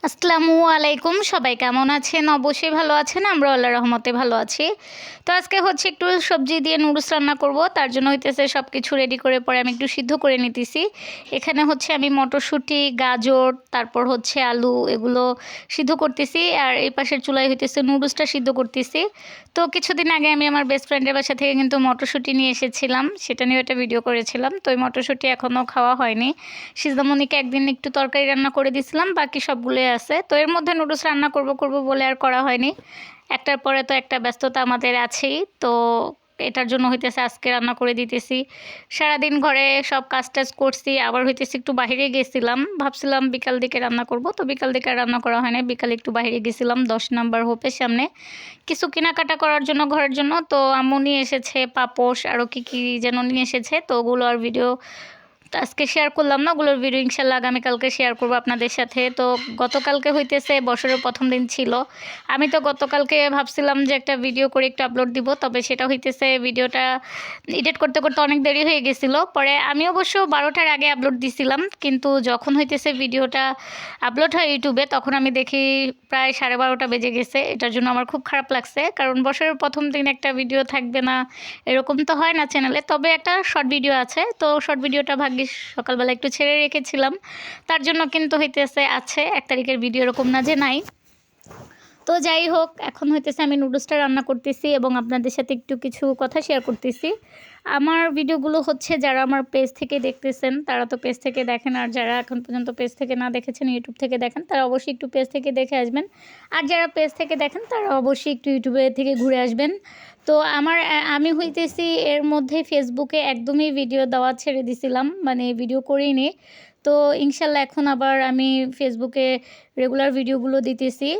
আসসালামু আলাইকুম, সবাই কেমন আছেন? অবশ্যই ভালো আছেন। আমরা আল্লাহর রহমতে ভালো আছি। তো আজকে হচ্ছে একটু সবজি দিয়ে নুডলস রান্না করব। তার জন্য হইতেছে সব কিছু রেডি করে পরে আমি একটু সিদ্ধ করে নিতেছি। এখানে হচ্ছে আমি মটরশুঁটি, গাজর, তারপর হচ্ছে আলু, এগুলো সিদ্ধ করতেছি। আর এই পাশের চুলায় হইতেছে নুডলসটা সিদ্ধ করতেছি। তো কিছুদিন আগে আমি আমার বেস্ট ফ্রেন্ডের বাসা থেকে কিন্তু মটরশুঁটি নিয়ে এসেছিলাম, সেটা নিয়ে একটা ভিডিও করেছিলাম। তো ওই মটরশুঁটি এখনও খাওয়া হয়নি। সিজদামণিকে একদিন একটু তরকারি রান্না করে দিয়েছিলাম, বাকি সবগুলোই আছে। তো এর মধ্যে নুডলস রান্না করব বলে আর করা হয়নি। একটার পরে তো একটা ব্যস্ততা আমাদের আছেই। তো এটার জন্য হইতেছে আজকে রান্না করে দিতেছি। সারাদিন ঘরে সব কাজ টাজ করছি, আবার হইতেছে একটু বাইরে গেছিলাম, ভাবছিলাম বিকাল দিকে রান্না করব। তো বিকাল দিকে আর রান্না করা হয়নি। বিকালে একটু বাইরে গেছিলাম 10 নাম্বার হোপের সামনে কিছু কেনাকাটা করার জন্য, ঘরের জন্য। তো আম্মু নিয়ে এসেছে পাপোশ, আরও কী যেন নিয়ে এসেছে। তো ওগুলো আর ভিডিও তো আজকে শেয়ার করলাম না, ওগুলোর ভিডিও ইনশাল্লাহ আগামীকালকে শেয়ার করবো আপনাদের সাথে। তো গতকালকে হইতেছে বছরের প্রথম দিন ছিল। আমি তো গতকালকে ভাবছিলাম যে একটা ভিডিও করে একটু আপলোড দিব, তবে সেটা হইতেছে ভিডিওটা এডিট করতে করতে অনেক দেরি হয়ে গেছিলো। পরে আমি অবশ্য 12টার আগে আপলোড দিছিলাম, কিন্তু যখন হইতেছে ভিডিওটা আপলোড হয় ইউটিউবে তখন আমি দেখি প্রায় 12:30 বেজে গেছে। এটার জন্য আমার খুব খারাপ লাগছে, কারণ বছরের প্রথম দিন একটা ভিডিও থাকবে না এরকম তো হয় না চ্যানেলে। তবে একটা শর্ট ভিডিও আছে, তো শর্ট ভিডিওটা ভাগ্যিস সকালবেলা একটু ছেড়ে রেখেছিলাম, তার জন্য কিন্তু হইতেছে আছে 1 তারিখের ভিডিও, এরকম না যে নাই। তো যাই হোক, এখন হইতেছে আমি নুডলসটা রান্না করতেছি এবং আপনাদের সাথে একটু কিছু কথা শেয়ার করতেছি। আমার ভিডিওগুলো হচ্ছে যারা আমার পেজ থেকে দেখতেছেন তারা তো পেজ থেকে দেখেন, আর যারা এখন পর্যন্ত পেজ থেকে না দেখেছেন ইউটিউব থেকে দেখেন তারা অবশ্যই একটু পেজ থেকে দেখে আসবেন। আর যারা পেজ থেকে দেখেন তারা অবশ্যই একটু ইউটিউবে থেকে ঘুরে আসবেন। তো আমি হইতেছি এর মধ্যে ফেসবুকে একদমই ভিডিও দেওয়া ছেড়ে দিছিলাম, মানে ভিডিও করিনি। তো ইনশাল্লাহ এখন আবার আমি ফেসবুকে রেগুলার ভিডিওগুলো দিতেছি।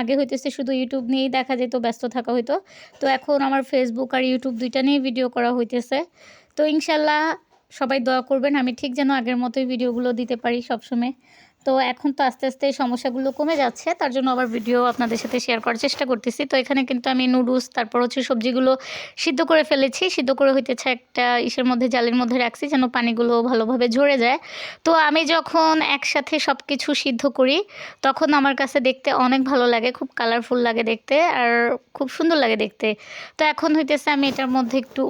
আগে হইতেছে শুধু ইউটিউব নিয়েই দেখা যেত, ব্যস্ত থাকা হইতো। তো এখন আমার ফেসবুক আর ইউটিউব দুইটা নিয়েই ভিডিও করা হইতেছে। তো ইনশাল্লাহ সবাই দোয়া করবেন আমি ঠিক যেন আগের মতোই ভিডিওগুলো দিতে পারি সবসময়। তো এখন তো আস্তে আস্তে এই সমস্যাগুলো কমে যাচ্ছে, তার জন্য আবার ভিডিও আপনাদের সাথে শেয়ার করার চেষ্টা করতেছি। তো এখানে কিন্তু আমি নুডলস, তারপর হচ্ছে সবজিগুলো সিদ্ধ করে ফেলেছি। সিদ্ধ করে হইতেছে একটা ইসের মধ্যে, জালের মধ্যে রাখছি যেন পানিগুলো ভালোভাবে ঝরে যায়। তো আমি যখন একসাথে সব কিছু সিদ্ধ করি তখন আমার কাছে দেখতে অনেক ভালো লাগে, খুব কালারফুল লাগে দেখতে, আর খুব সুন্দর লাগে দেখতে। তো এখন হইতেছে আমি এটার মধ্যে একটু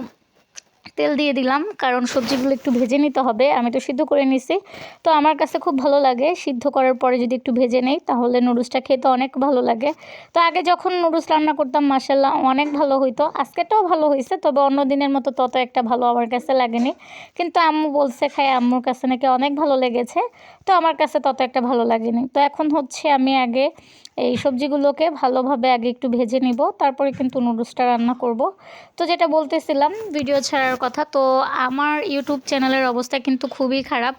তেল দিয়ে দিলাম, কারণ সবজিগুলো একটু ভেজে নিতে হবে। আমি তো সিদ্ধ করে নিছি, তো আমার কাছে খুব ভালো লাগে সিদ্ধ করার পরে যদি একটু ভেজে নেই তাহলে নুডলসটা খেতে অনেক ভালো লাগে। তো আগে যখন নুডলস রান্না করতাম মাশাল্লাহ অনেক ভালো হইতো, আজকেটাও ভালো হয়েছে, তবে অন্য দিনের মতো তত একটা ভালো আমার কাছে লাগেনি। কিন্তু আম্মু বলছে খাই আম্মুর কাছে নাকি অনেক ভালো লেগেছে, তো আমার কাছে তত একটা ভালো লাগেনি। তো এখন হচ্ছে আমি আগে এই সবজিগুলোকে ভালোভাবে আগে একটু ভেজে নিব, তারপরে কিন্তু নুডলসটা রান্না করব। তো যেটা বলতেছিলাম ভিডিও ছাড়ার কথা, তো আমার ইউটিউব চ্যানেলের অবস্থা কিন্তু খুবই খারাপ।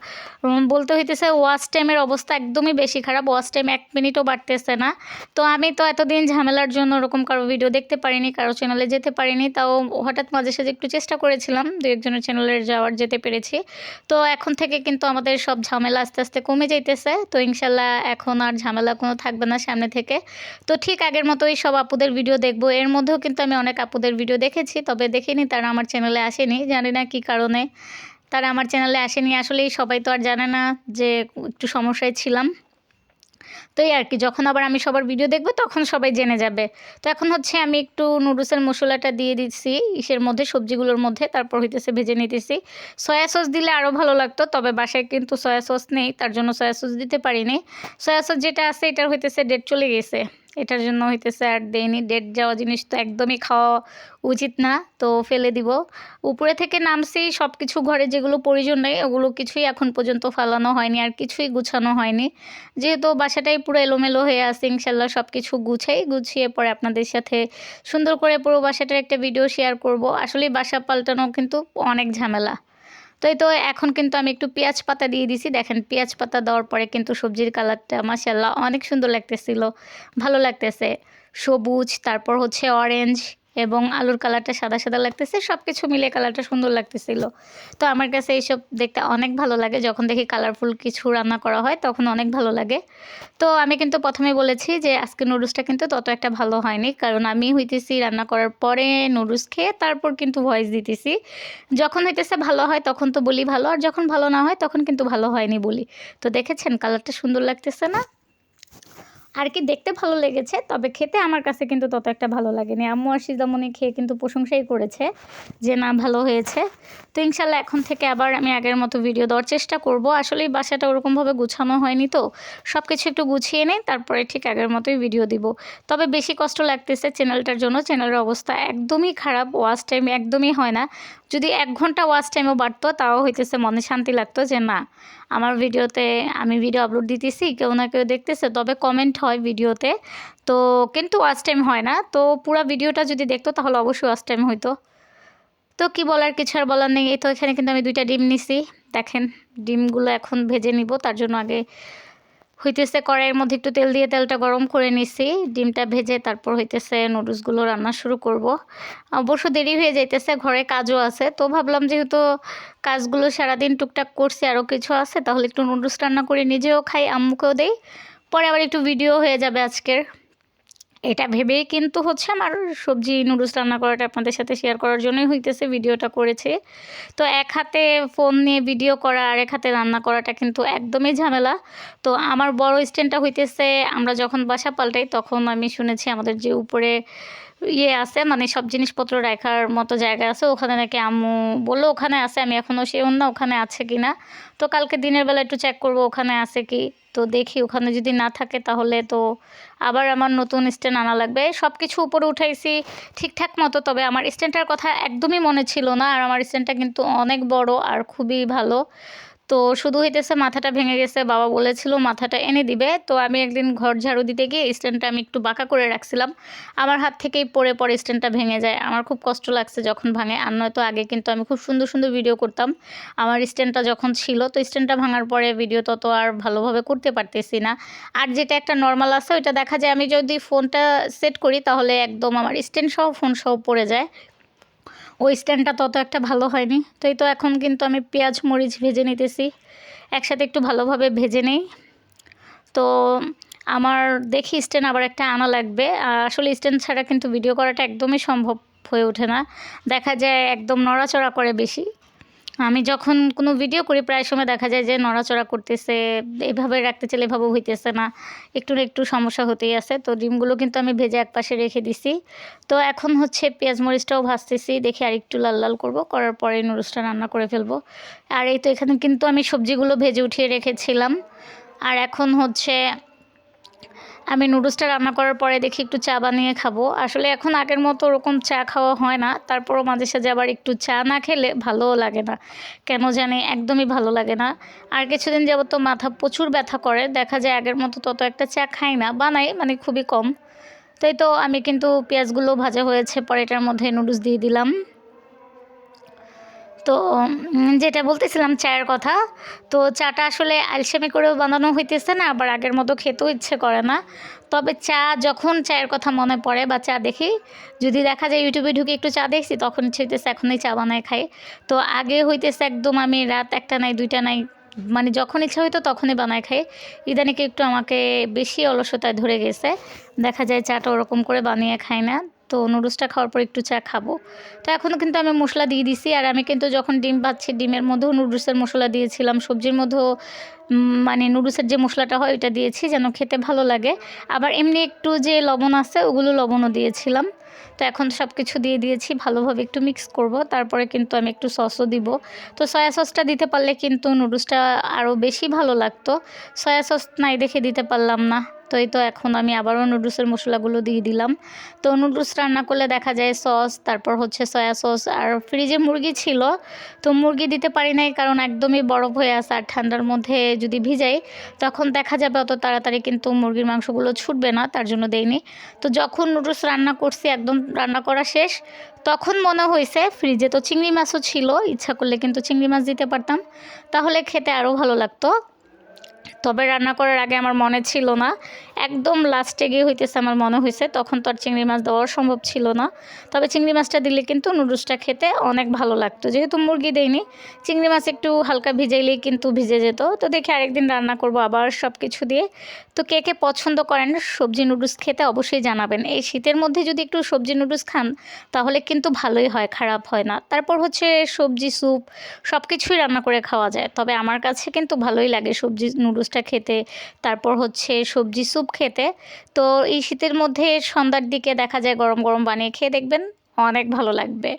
বলতে হইতেছে ওয়াচ টাইমের অবস্থা একদমই বেশি খারাপ, ওয়াচ টাইম 1 মিনিটও বাড়তেছে না। তো আমি তো এতদিন ঝামেলার জন্য ওরকম কারো ভিডিও দেখতে পারিনি, কারো চ্যানেলে যেতে পারিনি। তাও হঠাৎ মাঝে সাঝে একটু চেষ্টা করেছিলাম, দু একজনের চ্যানেলে যেতে পেরেছি। তো এখন থেকে কিন্তু আমাদের সব ঝামেলা আস্তে আস্তে কমে যাইতেছে। তো ইনশাল্লাহ এখন আর ঝামেলা কোনো থাকবে না সামনে থেকে। তো ঠিক আগের মতোই সব আপুদের ভিডিও দেখবো। এর মধ্যেও কিন্তু আমি অনেক আপুদের ভিডিও দেখেছি, তবে দেখিনি, তারা আমার চ্যানেলে আসেনি, জানি না কী কারণে তারা আমার চ্যানেলে আসেনি। আসলেই সবাই তো আর জানে না যে একটু সমস্যায় ছিলাম। তো এই আর কি, যখন আবার আমি সবার ভিডিও দেখবো তখন সবাই জেনে যাবে। তো এখন হচ্ছে আমি একটু নুডলসের মশলাটা দিয়ে দিচ্ছি ইসের মধ্যে, সবজিগুলোর মধ্যে, তারপর হইতেছে ভেজে নিতেছি। সয়া সস দিলে আরও ভালো লাগতো, তবে বাসায় কিন্তু সয়া সস নেই, তার জন্য সয়া সস দিতে পারিনি। সয়া সস যেটা আছে এটার হইতেছে ডেট চলে গেছে, এটার জন্য হইতেছে আর দেয়নি। ডেট যাওয়া জিনিস তো একদমই খাওয়া উচিত না, তো ফেলে দিব। উপরে থেকে নামছি, সব কিছু ঘরে যেগুলো প্রয়োজন নেই ওগুলো কিছুই এখন পর্যন্ত ফালানো হয়নি, আর কিছুই গুছানো হয়নি। যেহেতু বাসাটাই পুরো এলোমেলো হয়ে আছে, ইনশাল্লাহ সব কিছু গুছিয়ে পরে আপনাদের সাথে সুন্দর করে পুরো বাসাটার একটা ভিডিও শেয়ার করব। আসলে বাসা পাল্টানো কিন্তু অনেক ঝামেলা। তো এই তো এখন কিন্তু আমি একটু পেঁয়াজ পাতা দিয়ে দিছি, দেখেন পেঁয়াজ পাতা দেওয়ার পরে কিন্তু সবজির কালারটা মাশাআল্লাহ অনেক সুন্দর লাগতেছিল, ভালো লাগতেছে। সবুজ, তারপর হচ্ছে অরেঞ্জ, এবং আলুর কালারটা সাদা সাদা লাগতেছে, সব কিছু মিলে কালারটা সুন্দর লাগতেছিল। তো আমার কাছে এইসব দেখতে অনেক ভালো লাগে, যখন দেখি কালারফুল কিছু রান্না করা হয় তখন অনেক ভালো লাগে। তো আমি কিন্তু প্রথমে বলেছি যে আজকে নুডলসটা কিন্তু তত একটা ভালো হয়নি, কারণ আমি হইতেছি রান্না করার পরে নুডলস খেয়ে তারপর কিন্তু ভয়েস দিতেছি। যখন হইতেছে ভালো হয় তখন তো বলি ভালো, আর যখন ভালো না হয় তখন কিন্তু ভালো হয়নি বলি। তো দেখেছেন কালারটা সুন্দর লাগতেছে না? আর কি দেখতে ভালো লেগেছে, তবে খেতে আমার কাছে কিন্তু তত একটা ভালো লাগেনি। আম্মু আর সিজামণি খেয়ে কিন্তু প্রশংসাই করেছে যে না ভালো হয়েছে। তো ইনশাল্লাহ এখন থেকে আবার আমি আগের মতো ভিডিও দেওয়ার চেষ্টা করব। আসলে এই বাসাটা ওরকমভাবে গুছানো হয়নি, তো সব কিছু একটু গুছিয়ে নেই, তারপরে ঠিক আগের মতোই ভিডিও দিব। তবে বেশি কষ্ট লাগতেছে চ্যানেলটার জন্য। চ্যানেলের অবস্থা একদমই খারাপ, ওয়াচ টাইম একদমই হয় না। যদি 1 ঘন্টা ওয়াচ টাইমও বাড়তো তাও হইতেছে, মনে শান্তি লাগতো যে না আমার ভিডিওতে আমি ভিডিও আপলোড দিতেছি, কেউ না কেউ দেখতেছে। তবে কমেন্ট হয় ভিডিওতে, তো কিন্তু ওয়াচ টাইম হয় না। তো পুরো ভিডিওটা যদি দেখতো তাহলে অবশ্যই ওয়াচ টাইম হইতো। তো কি বলার, কিছু আর বলার নেই। এই তো এখানে কিন্তু আমি 2টা ডিম নিছি, দেখেন। ডিমগুলো এখন ভেজে নিব, তার জন্য আগে হইতেছে কড়াইয়ের মধ্যে একটু তেল দিয়ে তেলটা গরম করে নিছি। ডিমটা ভেজে তারপর হইতেছে নুডলসগুলো রান্না শুরু করব। অবশ্য দেরি হয়ে যাইতেছে, ঘরে কাজও আছে, তো ভাবলাম যেহেতু কাজগুলো সারাদিন টুকটাক করছি, আরও কিছু আছে, তাহলে একটু নুডলস রান্না করে নিজেও খাই, আম্মুকেও দেই, পরে আবার একটু ভিডিও হয়ে যাবে আজকের। এটা ভেবেই কিন্তু হচ্ছে আমার সবজি নুডলস রান্না করাটা আপনাদের সাথে শেয়ার করার জন্যই হইতেছে ভিডিওটা করেছে। তো এক হাতে ফোন নিয়ে ভিডিও করা আর এক হাতে রান্না করাটা কিন্তু একদমই ঝামেলা। তো আমার বড় স্ট্যান্ডটা হইতেছে, আমরা যখন বাসা পাল্টাই তখন আমি শুনেছি আমাদের যে উপরে আছে, মানে সব জিনিসপত্র রাখার মতো জায়গা আছে, ওখানে নাকি আম্মু বললো ওখানে আছে। আমি এখনও সেও না ওখানে আছে কি না, তো কালকে দিনের বেলা একটু চেক করব ওখানে আছে কি। তো দেখি ওখানে যদি না থাকে তাহলে তো আবার আমার নতুন স্ট্যান্ড আনা লাগবে। সব কিছু উপরে উঠাইছি ঠিকঠাক মতো, তবে আমার স্ট্যান্ডটার কথা একদমই মনে ছিল না। আর আমার স্ট্যান্ডটা কিন্তু অনেক বড় আর খুবই ভালো। তো শুধু হইতেছে মাথাটা ভেঙে গেছে, বাবা বলেছিল মাথাটা এনে দিবে। তো আমি একদিন ঘর ঝাড়ু দিতে গিয়ে স্ট্যান্ডটা আমি একটু বাঁকা করে রাখছিলাম, আমার হাত থেকেই পড়ে পরে স্ট্যান্ডটা ভেঙে যায়। আমার খুব কষ্ট লাগছে যখন ভাঙে। আর নয়তো আগে কিন্তু আমি খুব সুন্দর সুন্দর ভিডিও করতাম আমার স্ট্যান্ডটা যখন ছিল। তো স্ট্যান্ডটা ভাঙার পরে ভিডিও তত আর ভালোভাবে করতে পারতেছি না। আর যেটা একটা নর্মাল আছে ওইটা দেখা যায় আমি যদি ফোনটা সেট করি তাহলে একদম আমার স্ট্যান্ড সহ ফোন সহ পড়ে যায়। ওই স্ট্যান্ডটা তত একটা ভালো হয়নি। তো এই তো এখন কিন্তু আমি পেঁয়াজ মরিচ ভেজে নিতেছি, একসাথে একটু ভালোভাবে ভেজে নেই। তো আমার দেখি স্ট্যান্ড আবার একটা আনা লাগবে। আসলে স্ট্যান্ড ছাড়া কিন্তু ভিডিও করাটা একদমই সম্ভব হয়ে ওঠে না, দেখা যায় একদম নড়াচড়া করে বেশি। আমি যখন কোনো ভিডিও করি প্রায় সময় দেখা যায় যে নড়াচড়া করতেছে, এভাবে রাখতে চাইলে এভাবে হইতেছে না, একটু না একটু সমস্যা হতেই আছে। তো ডিমগুলো কিন্তু আমি ভেজে একপাশে রেখে দিছি। তো এখন হচ্ছে পেঁয়াজ মরিচটাও ভাজতেছি, দেখি আর একটু লাল লাল করবো, করার পরে নুডলসটা রান্না করে ফেলবো। আর এই তো এখানে কিন্তু আমি সবজিগুলো ভেজে উঠিয়ে রেখেছিলাম। আর এখন হচ্ছে আমি নুডলসটা রান্না করার পরে দেখি একটু চা বানিয়ে খাবো। আসলে এখন আগের মতো ওরকম চা খাওয়া হয় না, তারপরও মাঝে সাঝে আবার একটু চা না খেলে ভালোও লাগে না, কেন জানি একদমই ভালো লাগে না। আর কিছুদিন যাবত তো মাথা প্রচুর ব্যথা করে, দেখা যায় আগের মতো তত একটা চা খাই না, বানাই মানে খুবই কম। তাই তো আমি কিন্তু পেঁয়াজগুলো ভাজা হয়েছে, পরে এটার মধ্যে নুডলস দিয়ে দিলাম। তো যেটা বলতেছিলাম চায়ের কথা, তো চাটা আসলে আলসেমি করেও বানানো হইতেছে না, আবার আগের মতো খেতেও ইচ্ছে করে না। তবে চা যখন চায়ের কথা মনে পড়ে বা চা দেখি, যদি দেখা যায় ইউটিউবে ঢুকে একটু চা দেখছি তখন ইচ্ছে হইতেছে এখনই চা বানায় খাই। তো আগে হইতেছে একদম আমি রাত 1টা নাই 2টা নাই, মানে যখন ইচ্ছা হইতো তখনই বানায় খাই। ইদানিং একটু আমাকে বেশি অলসতায় ধরে গেছে, দেখা যায় চাটা ওরকম করে বানিয়ে খাই না। তো নুডলসটা খাওয়ার পর একটু চা খাবো। তো এখনও কিন্তু আমি মশলা দিয়ে দিছি। আর আমি কিন্তু যখন ডিম ভাজছি ডিমের মধ্যেও নুডলসের মশলা দিয়েছিলাম, সবজির মধ্যেও মানে নুডলসের যে মশলাটা হয় ওইটা দিয়েছি যেন খেতে ভালো লাগে। আবার এমনি একটু যে লবণ আছে ওগুলো লবণও দিয়েছিলাম। তো এখন সব কিছু দিয়ে দিয়েছি, ভালোভাবে একটু মিক্স করব, তারপরে কিন্তু আমি একটু সসও দিব। তো সয়া সসটা দিতে পারলে কিন্তু নুডলসটা আরও বেশি ভালো লাগতো, সয়া সস নাই দেখে দিতে পারলাম না। তো এই তো এখন আমি আবারও নুডলসের মশলাগুলো দিয়ে দিলাম। তো নুডলস রান্না করলে দেখা যায় সস, তারপর হচ্ছে সয়া সস, আর ফ্রিজে মুরগি ছিল, তো মুরগি দিতে পারি নাই কারণ একদমই বরফ হয়ে আছে। আর ঠান্ডার মধ্যে যদি ভিজাই তখন দেখা যাবে অত তাড়াতাড়ি কিন্তু মুরগির মাংসগুলো ছুটবে না, তার জন্য দেইনি। তো যখন নুডলস রান্না করছি একদম রান্না করা শেষ, তখন মনে হয়েছে ফ্রিজে তো চিংড়ি মাছও ছিল, ইচ্ছা করলে কিন্তু চিংড়ি মাছ দিতে পারতাম, তাহলে খেতে আরও ভালো লাগতো। তবে রান্না করার আগে আমার মনে ছিল না, একদম লাস্টে গিয়ে হইতেছে আমার মনে হয়েছে, তখন তো আর চিংড়ি মাছ দেওয়ার সম্ভব ছিল না। তবে চিংড়ি মাছটা দিলে কিন্তু নুডলসটা খেতে অনেক ভালো লাগতো, যেহেতু মুরগি দেয়নি, চিংড়ি মাছ একটু হালকা ভিজাইলেই কিন্তু ভিজে যেত। তো দেখি আরেকদিন রান্না করব আবার সব কিছু দিয়ে। তো কে কে পছন্দ করেন সবজি নুডলস খেতে অবশ্যই জানাবেন। এই শীতের মধ্যে যদি একটু সবজি নুডলস খান তাহলে কিন্তু ভালোই হয়, খারাপ হয় না। তারপর হচ্ছে সবজি স্যুপ সব কিছুই রান্না করে খাওয়া যায়, তবে আমার কাছে কিন্তু ভালোই লাগে সবজি নুডলসটা নুডলসটা খেতে, তারপর হচ্ছে সবজি স্যুপ খেতে। তো এই শীতের মধ্যে সন্ধ্যার দিকে দেখা যায় গরম গরম বানিয়ে খেয়ে দেখবেন, অনেক ভালো লাগবে।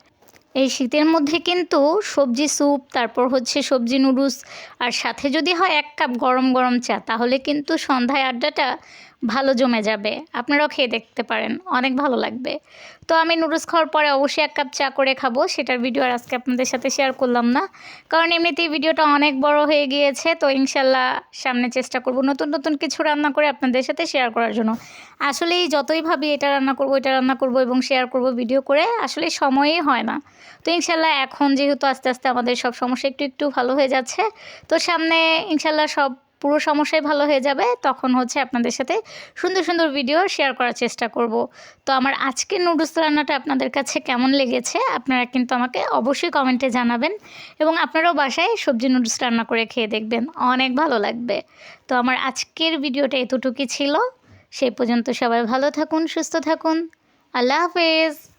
এই শীতের মধ্যে কিন্তু সবজি স্যুপ, তারপর হচ্ছে সবজি নুডলস, আর সাথে যদি হয় 1 কাপ গরম গরম চা, তাহলে কিন্তু সন্ধ্যায় আড্ডাটা ভালো জমে যাবে। আপনারাও খেয়ে দেখতে পারেন, অনেক ভালো লাগবে। তো আমি নুডলস খাওয়ার পরে অবশ্যই 1 কাপ চা করে খাবো, সেটার ভিডিও আর আজকে আপনাদের সাথে শেয়ার করলাম না, কারণ এমনিতেই ভিডিওটা অনেক বড় হয়ে গিয়েছে। তো ইনশাল্লাহ সামনে চেষ্টা করব নতুন নতুন কিছু রান্না করে আপনাদের সাথে শেয়ার করার জন্য। আসলেই যতই ভাবি এটা রান্না করব, এটা রান্না করব এবং শেয়ার করব ভিডিও করে, আসলে সময়ই হয় না। তো ইনশাল্লাহ এখন যেহেতু আস্তে আস্তে আমাদের সব সমস্যা একটু একটু ভালো হয়ে যাচ্ছে, তো সামনে ইনশাল্লাহ সব পুরো সমস্যাই ভালো হয়ে যাবে, তখন হচ্ছে আপনাদের সাথে সুন্দর সুন্দর ভিডিও শেয়ার করার চেষ্টা করব। তো আমার আজকের নুডলস রান্নাটা আপনাদের কাছে কেমন লেগেছে আপনারা কিন্তু আমাকে অবশ্যই কমেন্টে জানাবেন, এবং আপনারাও বাসায় সবজি নুডলস রান্না করে খেয়ে দেখবেন, অনেক ভালো লাগবে। তো আমার আজকের ভিডিওটা এতটুকুই ছিল। সেই পর্যন্ত সবাই ভালো থাকুন, সুস্থ থাকুন। আল্লাহ হাফেজ।